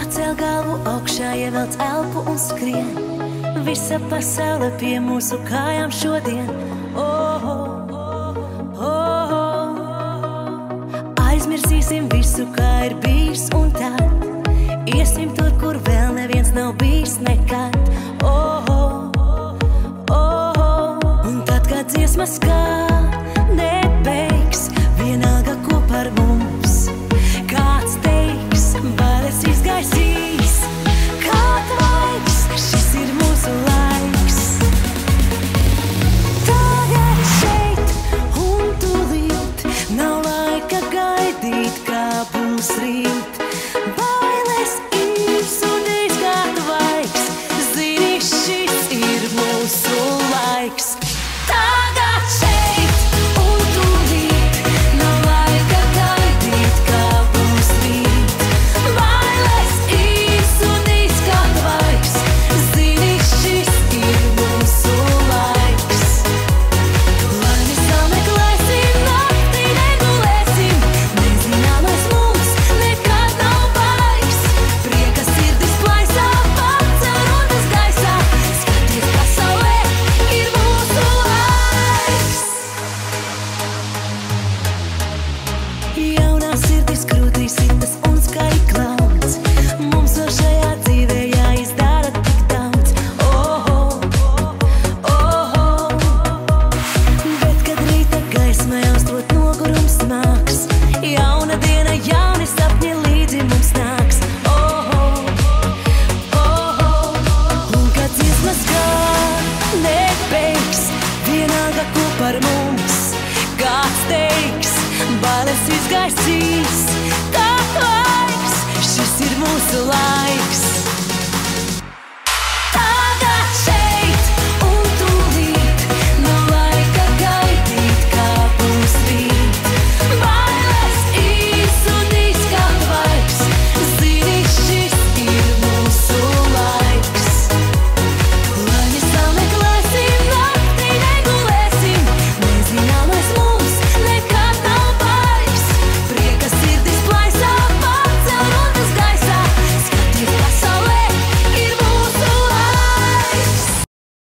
Pacēl galvu augšā, ievelc elpu un skrien. Visa pasaule pie mūsu kājām šodien. Oh, oh, oh, oh. Aizmirsīsim visu, kā ir bijis, un tad iesim tur, kur vēl neviens nav bijis nekad. Oh, oh, oh, oh. Un tad, kad dziesma skan, nebeigs, vienalga, ko par mums kāds teiks, bailes izgaisīs, kā tvaiks, šis ir mūsu laiks. Tagad šeit un tūlīt, nav laika gaidīt, kā būs rīt. Bailes izsudīs, kā tvaiks, zini, šis ir mūsu laiks. Tagad šeit un tūlīt, nav laika gaidīt, kā būs rīt. Bailes izsudīs, kā tvaiks, zini, šis ir mūsu laiks. Lai mēs sameklēsim, naktī negulēsim, nezināmais mums nekad nav baigs. Prieka sirdis plaisā, pacel rotas gaisā, skaties, pasaulē ir mūsu laiks. Jaunā sirdis krūtīs sitas un skaļi klauds. Mums vēl šajā dzīvē jāizdara tik daudz. Oh, oh, oh, oh. Bet, kad rīta gaismai austrot nogurums nāks, jauna diena, jauni sapņi līdzi mums nāks. Oh, oh, oh, oh. Un kad dziesma skan, nebeigs, vienalga, ko par mums kāds teiks, bailes izgaisīs, kā tvaiks, šis ir mūsu laiks.